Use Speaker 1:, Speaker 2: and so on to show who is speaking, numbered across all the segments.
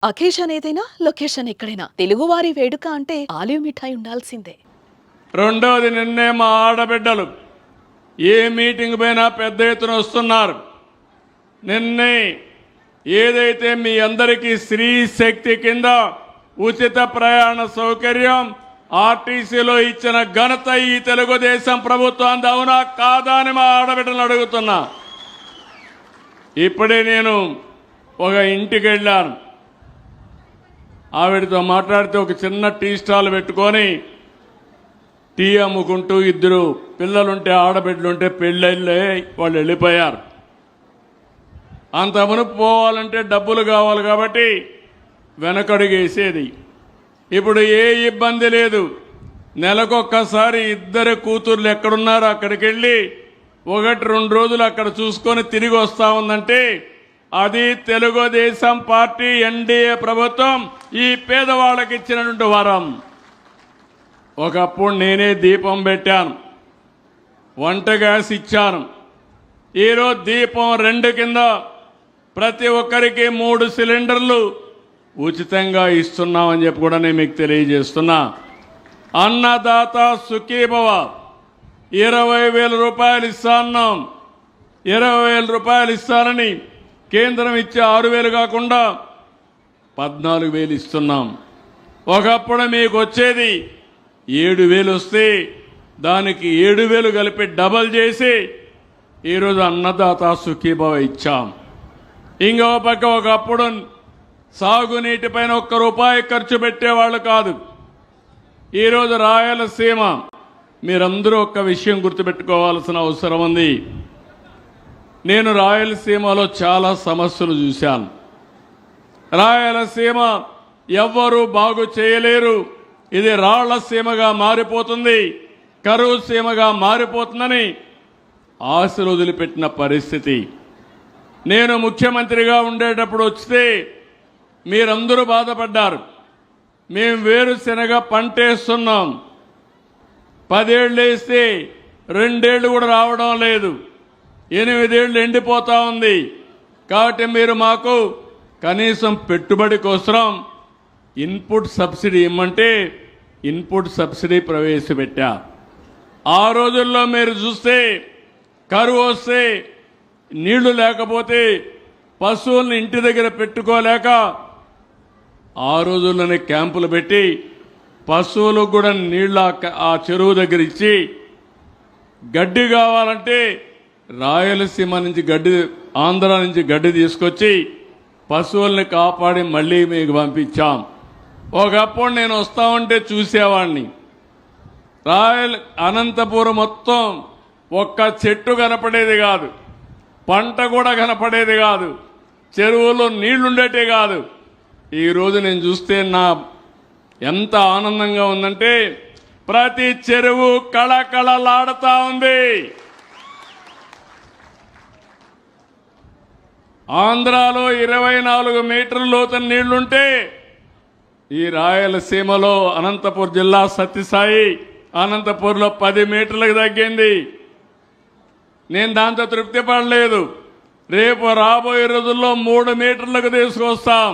Speaker 1: Occasion ఏదైనా location ఎక్కడైనా తెలుగువారి వేడుక అంటే ఆలివ్ మిఠాయి ఉండాల్సిందే.
Speaker 2: రెండోది, నిన్నే మా ఆడబిడ్డలు ఏ మీటింగ్ పైనా పెద్ద ఎత్తున వస్తున్నారు. నిన్నే ఏదైతే మీ అందరికీ స్త్రీ శక్తి కింద ఉచిత ప్రయాణ సౌకర్యం ఆర్టీసీలో ఇచ్చిన ఘనత ఈ తెలుగుదేశం ప్రభుత్వం అవునా కాదా అని మా ఆడబిడ్డలు అడుగుతున్నా. ఇప్పుడే నేను ఒక ఇంటికి వెళ్ళాను. ఆవిడతో మాట్లాడితే ఒక చిన్న టీ స్టాల్ పెట్టుకొని టీ అమ్ముకుంటూ ఇద్దరు పిల్లలుంటే ఆడబిడ్డలుంటే పెళ్ళిళ్ళే వాళ్ళు వెళ్ళిపోయారు. అంత మునుపు పోవాలంటే డబ్బులు కావాలి కాబట్టి వెనకడుగేసేది. ఇప్పుడు ఏ ఇబ్బంది లేదు. నెలకొక్కసారి ఇద్దరు కూతుర్లు ఎక్కడున్నారో అక్కడికి వెళ్ళి 1-2 రోజులు అక్కడ చూసుకొని తిరిగి వస్తా ఉందంటే అది తెలుగుదేశం పార్టీ ఎన్డీఏ ప్రభుత్వం ఈ పేదవాళ్ళకి ఇచ్చినటువంటి వరం. ఒకప్పుడు నేనే దీపం పెట్టాను, వంట గ్యాస్ ఇచ్చాను. ఈరోజు దీపం 2 కింద ప్రతి ఒక్కరికి 3 సిలిండర్లు ఉచితంగా ఇస్తున్నామని చెప్పి కూడా నేను మీకు తెలియజేస్తున్నా. అన్నదాత సుఖీభవ 20,000 రూపాయలు ఇస్తాన్నాం. 20,000 రూపాయలు ఇస్తానని కేంద్రం ఇచ్చే 6,000 కాకుండా 14,000 ఇస్తున్నాం. ఒకప్పుడు మీకు వచ్చేది 7,000 వస్తే దానికి 7,000 కలిపి డబల్ చేసి ఈరోజు అన్నదాత సుఖీభవ ఇచ్చాం. ఇంకో పక్క ఒకప్పుడు సాగునీటిపైన 1 రూపాయి ఖర్చు పెట్టేవాళ్ళు కాదు. ఈరోజు రాయలసీమ మీరందరూ ఒక్క విషయం గుర్తుపెట్టుకోవాల్సిన అవసరం ఉంది. నేను రాయలసీమలో చాలా సమస్యలు చూశాను. రాయలసీమ ఎవ్వరూ బాగు చేయలేరు, ఇది రాళ్ల సీమగా మారిపోతుంది, కరువు సీమగా మారిపోతుందని ఆశలు వదిలిపెట్టిన పరిస్థితి. నేను ముఖ్యమంత్రిగా ఉండేటప్పుడు వస్తే మీరందరూ బాధపడ్డారు. మేము వేరుశెనగ పంటేస్తున్నాం, 10 ఏళ్ళు వేస్తే 2 ఏళ్ళు కూడా రావడం లేదు, 8 ఏళ్ళు ఎండిపోతా ఉంది. కాబట్టి మీరు మాకు కనీసం పెట్టుబడి కోసం ఇన్పుట్ సబ్సిడీ ఇమ్మంటే ఇన్పుట్ సబ్సిడీ ప్రవేశపెట్టా. ఆ రోజుల్లో మీరు చూస్తే కరువు వస్తే నీళ్లు లేకపోతే పశువుల్ని ఇంటి దగ్గర పెట్టుకోలేక ఆ రోజుల్లోనే క్యాంపులు పెట్టి పశువులకు కూడా నీళ్ళ ఆ చెరువు దగ్గర ఇచ్చి గడ్డి కావాలంటే రాయలసీమ నుంచి గడ్డి, ఆంధ్ర నుంచి గడ్డి తీసుకొచ్చి పశువుల్ని కాపాడి మళ్ళీ మీకు పంపించాం. ఒకప్పుడు నేను వస్తా ఉంటే చూసేవాడిని. అనంతపురం మొత్తం ఒక్క చెట్టు కనపడేది కాదు, పంట కూడా కనపడేది కాదు, చెరువులో నీళ్లుండేటే కాదు. ఈరోజు నేను చూస్తే నా ఎంత ఆనందంగా ఉందంటే ప్రతి చెరువు కళకళలాడుతా ఉంది. ఆంధ్రాలో 24 మీటర్ల లోతు నీళ్లుంటే ఈ రాయలసీమలో అనంతపురం జిల్లా సత్యసాయి అనంతపూర్లో 10 మీటర్లకు తగ్గింది. నేను దాంతో తృప్తి పడలేదు. రేపు రాబోయే రోజుల్లో 3 మీటర్లకు తీసుకొస్తాం.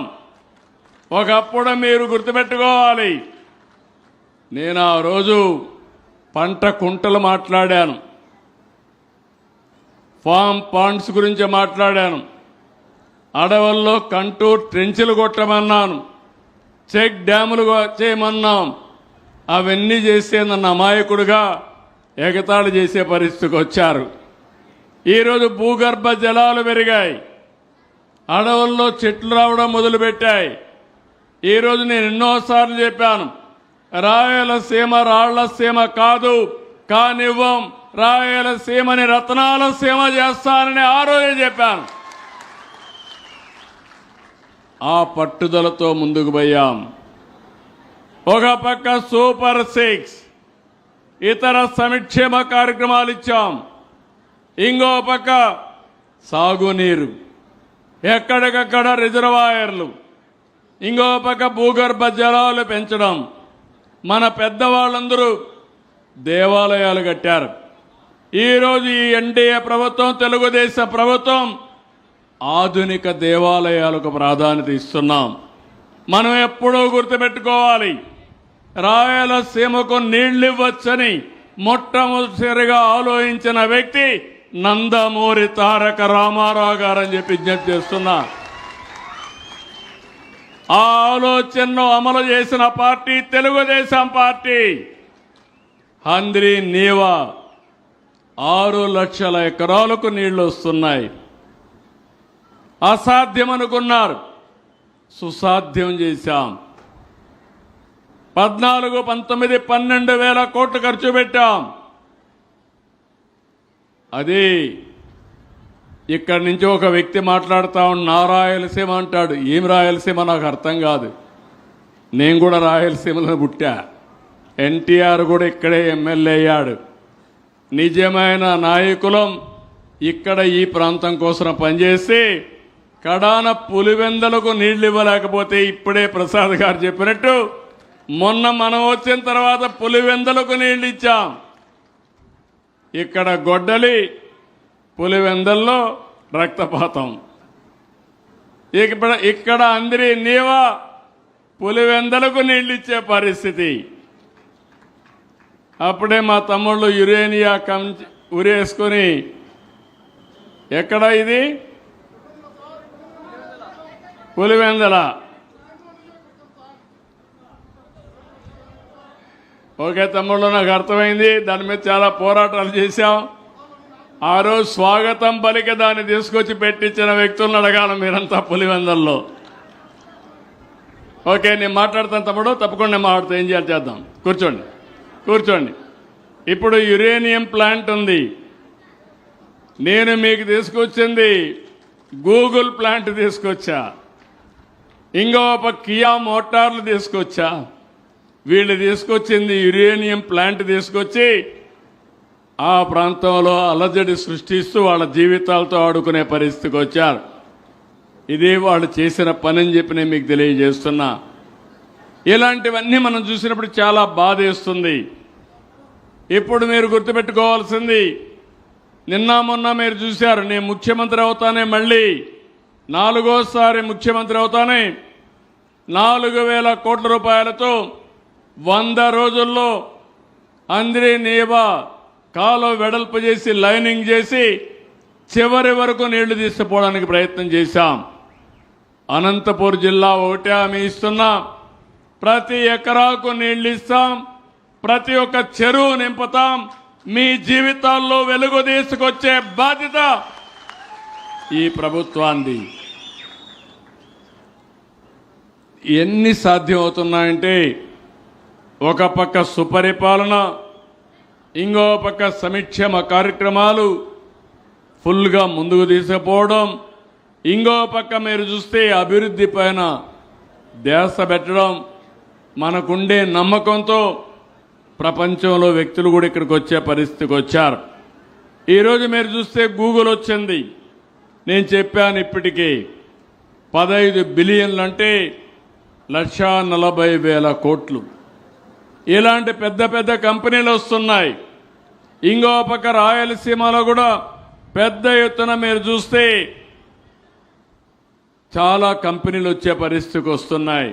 Speaker 2: ఒకప్పుడు మీరు గుర్తుపెట్టుకోవాలి, నేను ఆ రోజు పంట కుంటలు మాట్లాడాను, ఫామ్ పాండ్స్ గురించి మాట్లాడాను, అడవుల్లో కంటూర్ ట్రెంచులు కొట్టమన్నాను, చెక్ డ్యాములు చేయమన్నాం. అవన్నీ చేసే నన్ను అమాయకుడుగా ఎగతాళి చేసే పరిస్థితికి వచ్చారు. ఈరోజు భూగర్భ జలాలు పెరిగాయి, అడవుల్లో చెట్లు రావడం మొదలుపెట్టాయి. ఈరోజు నేను ఎన్నోసార్లు చెప్పాను, రాయలసీమ రాళ్ల సీమ కాదు, కానివ్వం, రాయలసీమని రత్నాల సీమ చేస్తానని ఆ రోజే చెప్పాను. ఆ పట్టుదలతో ముందుకు పోయాం. ఒక పక్క సూపర్ 6 ఇతర సంక్షేమ కార్యక్రమాలు ఇచ్చాం. ఇంకో పక్క సాగునీరు, ఎక్కడికక్కడ రిజర్వాయర్లు, ఇంకో పక్క భూగర్భ జలాలు పెంచడం. మన పెద్దవాళ్ళందరూ దేవాలయాలు కట్టారు. ఈరోజు ఈ ఎన్డీఏ ప్రభుత్వం, తెలుగుదేశం ప్రభుత్వం ఆధునిక దేవాలయాలకు ప్రాధాన్యత ఇస్తున్నాం. మనం ఎప్పుడూ గుర్తుపెట్టుకోవాలి, రాయలసీమకు నీళ్లు ఇవ్వచ్చని మొట్టమొదటిసారిగా ఆలోచించిన వ్యక్తి నందమూరి తారక రామారావు గారని చెప్పి విజ్ఞప్తి చేస్తున్నా. ఆ ఆలోచనను అమలు చేసిన పార్టీ తెలుగుదేశం పార్టీ. హంద్రీ నీవా 6 లక్షల ఎకరాలకు నీళ్లు వస్తున్నాయి. అసాధ్యం అనుకున్నారు, సుసాధ్యం చేశాం. 14, 19, 12 వేల కోట్లు ఖర్చు పెట్టాం. అది ఇక్కడి నుంచి ఒక వ్యక్తి మాట్లాడుతా నా రాయలసీమ అంటాడు. ఏం రాయలసీమ నాకు అర్థం కాదు. నేను కూడా రాయలసీమలో పుట్టా. ఎన్టీఆర్ కూడా ఇక్కడే ఎమ్మెల్యే అయ్యాడు. నిజమైన నాయకులం ఇక్కడ ఈ ప్రాంతం కోసం పనిచేసి కడాన పులివెందలకు నీళ్లు ఇవ్వలేకపోతే ఇప్పుడే ప్రసాద్ గారు చెప్పినట్టు మొన్న మనం వచ్చిన తర్వాత పులివెందలకు నీళ్లు ఇచ్చాం. ఇక్కడ గొడ్డలి, పులివెందల్లో రక్తపాతం. ఇక్కడ అందరి నీవా పులివెందలకు నీళ్లు ఇచ్చే పరిస్థితి. అప్పుడే మా తమ్ముళ్ళు యురేనియా ఉరేసుకొని, ఎక్కడ ఇది పులివెందల. ఓకే తమ్ముళ్ళు, నాకు అర్థమైంది. దాని మీద చాలా పోరాటాలు చేశాం. ఆ రోజు స్వాగతం పలికి దాన్ని తీసుకొచ్చి పెట్టించిన వ్యక్తులను అడగాలి మీరంతా పులివెందల్లో. ఓకే, నేను మాట్లాడతాను తమ్ముడు, తప్పకుండా నేను మాట్లాడుతా. ఏం చేయాలి చేద్దాం. కూర్చోండి. ఇప్పుడు యురేనియం ప్లాంట్ ఉంది. నేను మీకు తీసుకొచ్చింది గూగుల్ ప్లాంట్ తీసుకొచ్చా. ఇంకో కియా మోటార్లు తీసుకొచ్చా. వీళ్ళు తీసుకొచ్చింది యురేనియం ప్లాంట్ తీసుకొచ్చి ఆ ప్రాంతంలో అలజడి సృష్టిస్తూ వాళ్ళ జీవితాలతో ఆడుకునే పరిస్థితికి వచ్చారు. ఇది వాళ్ళు చేసిన పని అని చెప్పి నేను మీకు తెలియజేస్తున్నా. ఇలాంటివన్నీ మనం చూసినప్పుడు చాలా బాధేస్తుంది. ఇప్పుడు మీరు గుర్తుపెట్టుకోవాల్సింది, నిన్న మొన్న మీరు చూశారు, నేను ముఖ్యమంత్రి అవుతానే, మళ్ళీ 4వసారి ముఖ్యమంత్రి అవుతానే 4,000 కోట్ల రూపాయలతో 100 రోజుల్లో అంద్రీ నీవా కాలువ వెడల్పు చేసి లైనింగ్ చేసి చివరి వరకు నీళ్లు తీసుకుపోవడానికి ప్రయత్నం చేశాం. అనంతపూర్ జిల్లా ఒకటే హామీ ఇస్తున్నా, ప్రతి ఎకరాకు నీళ్లు ఇస్తాం, ప్రతి ఒక్క చెరువు నింపుతాం. మీ జీవితాల్లో వెలుగు తీసుకొచ్చే బాధ్యత ఈ ప్రభుత్వాన్ని. ఎన్ని సాధ్యం అవుతున్నాయంటే, ఒక పక్క సుపరిపాలన, ఇంకో పక్క సంక్షేమ కార్యక్రమాలు ఫుల్గా ముందుకు తీసుకుపోవడం, ఇంకో పక్క మీరు చూస్తే అభివృద్ధి పైన ధ్యాస పెట్టడం. మనకుండే నమ్మకంతో ప్రపంచంలో వ్యక్తులు కూడా ఇక్కడికి వచ్చే పరిస్థితికి వచ్చారు. ఈరోజు మీరు చూస్తే గూగుల్ వచ్చింది. నేను చెప్పాను ఇప్పటికీ 15 బిలియన్లు అంటే 1,40,000 కోట్లు. ఇలాంటి పెద్ద పెద్ద కంపెనీలు వస్తున్నాయి. ఇంకో పక్క రాయలసీమలో కూడా పెద్ద ఎత్తున మీరు చూస్తే చాలా కంపెనీలు వచ్చే పరిస్థితికి వస్తున్నాయి.